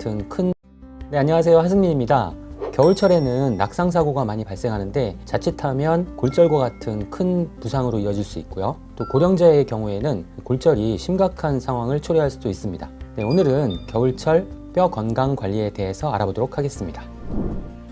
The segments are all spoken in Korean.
같은 네, 안녕하세요. 하승민입니다. 겨울철에는 낙상사고가 많이 발생하는데 자칫하면 골절과 같은 큰 부상으로 이어질 수 있고요. 또 고령자의 경우에는 골절이 심각한 상황을 초래할 수도 있습니다. 네, 오늘은 겨울철 뼈 건강 관리에 대해서 알아보도록 하겠습니다.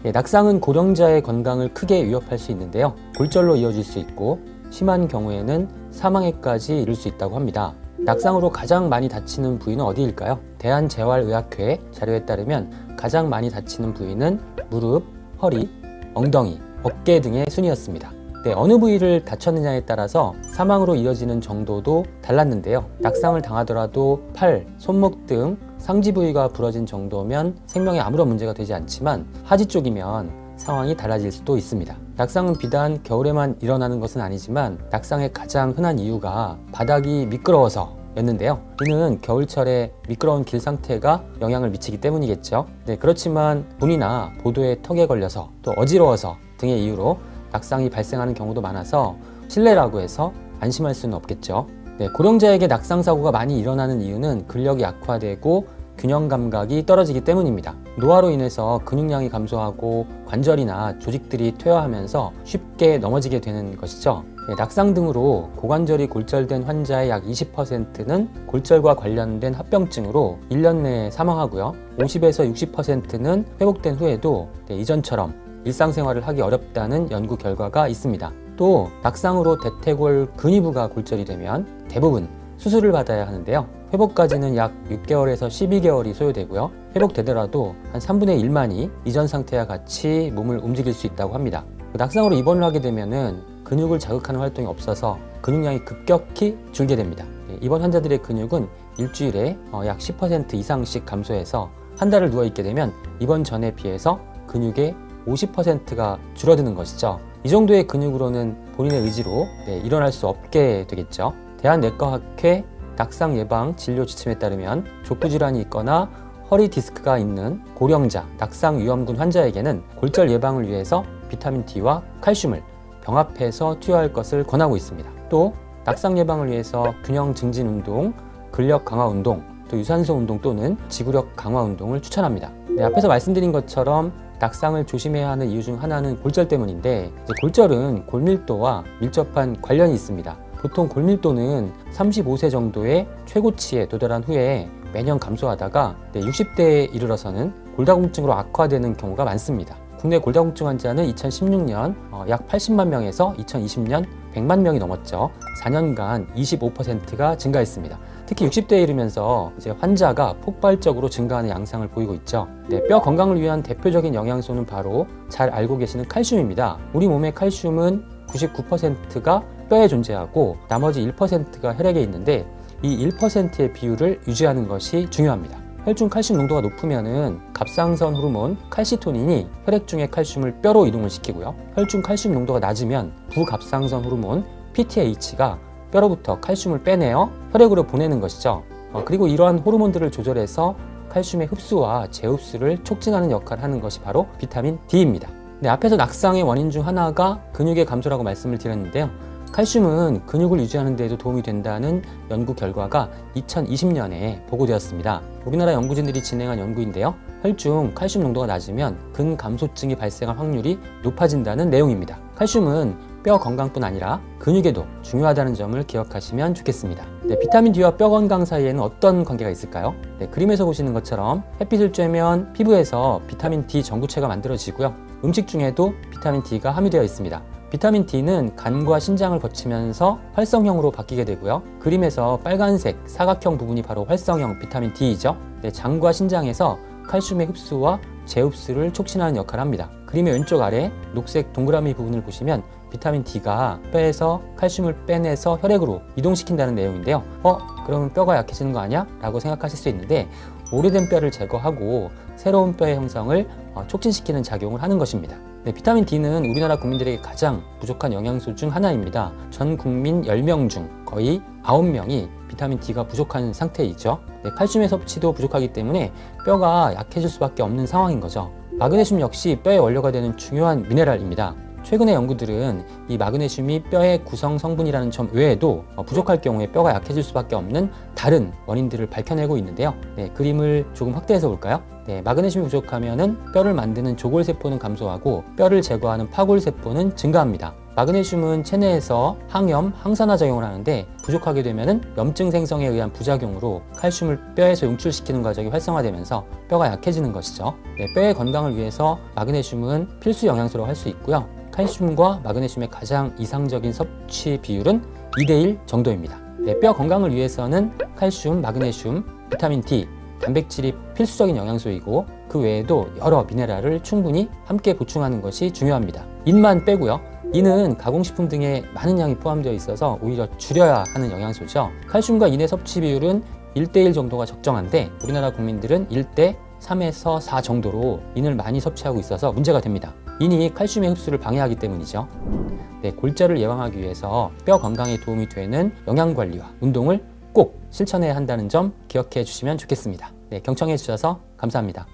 네, 낙상은 고령자의 건강을 크게 위협할 수 있는데요. 골절로 이어질 수 있고 심한 경우에는 사망에까지 이를 수 있다고 합니다. 낙상으로 가장 많이 다치는 부위는 어디일까요? 대한재활의학회 자료에 따르면 가장 많이 다치는 부위는 무릎, 허리, 엉덩이, 어깨 등의 순이었습니다. 네, 어느 부위를 다쳤느냐에 따라서 사망으로 이어지는 정도도 달랐는데요. 낙상을 당하더라도 팔, 손목 등 상지 부위가 부러진 정도면 생명에 아무런 문제가 되지 않지만 하지 쪽이면 상황이 달라질 수도 있습니다. 낙상은 비단 겨울에만 일어나는 것은 아니지만 낙상의 가장 흔한 이유가 바닥이 미끄러워서 였는데요. 이는 겨울철에 미끄러운 길 상태가 영향을 미치기 때문이겠죠. 네, 그렇지만 돈이나 보도에 턱에 걸려서 또 어지러워서 등의 이유로 낙상이 발생하는 경우도 많아서 실내라고 해서 안심할 수는 없겠죠. 네, 고령자에게 낙상 사고가 많이 일어나는 이유는 근력이 약화되고 균형 감각이 떨어지기 때문입니다. 노화로 인해서 근육량이 감소하고 관절이나 조직들이 퇴화하면서 쉽게 넘어지게 되는 것이죠. 네, 낙상 등으로 고관절이 골절된 환자의 약 20%는 골절과 관련된 합병증으로 1년 내에 사망하고요. 50에서 60%는 회복된 후에도 이전처럼 일상생활을 하기 어렵다는 연구 결과가 있습니다. 또 낙상으로 대퇴골 근위부가 골절이 되면 대부분 수술을 받아야 하는데요. 회복까지는 약 6개월에서 12개월이 소요되고요. 회복되더라도 한 3분의 1만이 이전 상태와 같이 몸을 움직일 수 있다고 합니다. 낙상으로 입원을 하게 되면은 근육을 자극하는 활동이 없어서 근육량이 급격히 줄게 됩니다. 입원 환자들의 근육은 일주일에 약 10% 이상씩 감소해서 한 달을 누워있게 되면 입원 전에 비해서 근육의 50%가 줄어드는 것이죠. 이 정도의 근육으로는 본인의 의지로 일어날 수 없게 되겠죠. 대한내과학회 낙상 예방 진료 지침에 따르면 족부질환이 있거나 허리 디스크가 있는 고령자, 낙상 위험군 환자에게는 골절 예방을 위해서 비타민 D와 칼슘을 병합해서 투여할 것을 권하고 있습니다. 또 낙상 예방을 위해서 균형 증진 운동, 근력 강화 운동, 또 유산소 운동 또는 지구력 강화 운동을 추천합니다. 네, 앞에서 말씀드린 것처럼 낙상을 조심해야 하는 이유 중 하나는 골절 때문인데 골절은 골밀도와 밀접한 관련이 있습니다. 보통 골밀도는 35세 정도의 최고치에 도달한 후에 매년 감소하다가 60대에 이르러서는 골다공증으로 악화되는 경우가 많습니다. 국내 골다공증 환자는 2016년 약 80만 명에서 2020년 100만 명이 넘었죠. 4년간 25%가 증가했습니다. 특히 60대에 이르면서 환자가 폭발적으로 증가하는 양상을 보이고 있죠. 뼈 건강을 위한 대표적인 영양소는 바로 잘 알고 계시는 칼슘입니다. 우리 몸의 칼슘은 99%가 뼈에 존재하고 나머지 1%가 혈액에 있는데 이 1%의 비율을 유지하는 것이 중요합니다. 혈중 칼슘 농도가 높으면은 갑상선 호르몬 칼시토닌이 혈액 중의 칼슘을 뼈로 이동을 시키고요. 혈중 칼슘 농도가 낮으면 부갑상선 호르몬 PTH가 뼈로부터 칼슘을 빼내어 혈액으로 보내는 것이죠. 그리고 이러한 호르몬들을 조절해서 칼슘의 흡수와 재흡수를 촉진하는 역할을 하는 것이 바로 비타민 D입니다. 네, 앞에서 낙상의 원인 중 하나가 근육의 감소라고 말씀을 드렸는데요. 칼슘은 근육을 유지하는 데에도 도움이 된다는 연구 결과가 2020년에 보고되었습니다. 우리나라 연구진들이 진행한 연구인데요. 혈중 칼슘 농도가 낮으면 근감소증이 발생할 확률이 높아진다는 내용입니다. 칼슘은 뼈 건강뿐 아니라 근육에도 중요하다는 점을 기억하시면 좋겠습니다. 네, 비타민 D와 뼈 건강 사이에는 어떤 관계가 있을까요? 네, 그림에서 보시는 것처럼 햇빛을 쬐면 피부에서 비타민 D 전구체가 만들어지고요. 음식 중에도 비타민 D가 함유되어 있습니다. 비타민 D는 간과 신장을 거치면서 활성형으로 바뀌게 되고요. 그림에서 빨간색 사각형 부분이 바로 활성형 비타민 D이죠. 네, 장과 신장에서 칼슘의 흡수와 재흡수를 촉진하는 역할을 합니다. 그림의 왼쪽 아래 녹색 동그라미 부분을 보시면 비타민 D가 뼈에서 칼슘을 빼내서 혈액으로 이동시킨다는 내용인데요. 그러면 뼈가 약해지는 거 아니야? 라고 생각하실 수 있는데 오래된 뼈를 제거하고 새로운 뼈의 형성을 촉진시키는 작용을 하는 것입니다. 네, 비타민 D는 우리나라 국민들에게 가장 부족한 영양소 중 하나입니다. 전 국민 10명 중 거의 9명이 비타민 D가 부족한 상태이죠. 네, 칼슘의 섭취도 부족하기 때문에 뼈가 약해질 수밖에 없는 상황인 거죠. 마그네슘 역시 뼈의 원료가 되는 중요한 미네랄입니다. 최근의 연구들은 이 마그네슘이 뼈의 구성 성분이라는 점 외에도 부족할 경우에 뼈가 약해질 수밖에 없는 다른 원인들을 밝혀내고 있는데요. 네, 그림을 조금 확대해서 볼까요? 네, 마그네슘이 부족하면은 뼈를 만드는 조골세포는 감소하고 뼈를 제거하는 파골세포는 증가합니다. 마그네슘은 체내에서 항염, 항산화 작용을 하는데 부족하게 되면은 염증 생성에 의한 부작용으로 칼슘을 뼈에서 용출시키는 과정이 활성화되면서 뼈가 약해지는 것이죠. 네, 뼈의 건강을 위해서 마그네슘은 필수 영양소라고 할 수 있고요. 칼슘과 마그네슘의 가장 이상적인 섭취 비율은 2대1 정도입니다. 네, 뼈 건강을 위해서는 칼슘, 마그네슘, 비타민 D, 단백질이 필수적인 영양소이고 그 외에도 여러 미네랄을 충분히 함께 보충하는 것이 중요합니다. 인만 빼고요. 인은 가공식품 등에 많은 양이 포함되어 있어서 오히려 줄여야 하는 영양소죠. 칼슘과 인의 섭취 비율은 1대1 정도가 적정한데 우리나라 국민들은 1대 3에서 4 정도로 인을 많이 섭취하고 있어서 문제가 됩니다. 인이 칼슘의 흡수를 방해하기 때문이죠. 네, 골절을 예방하기 위해서 뼈 건강에 도움이 되는 영양관리와 운동을 꼭 실천해야 한다는 점 기억해 주시면 좋겠습니다. 네, 경청해 주셔서 감사합니다.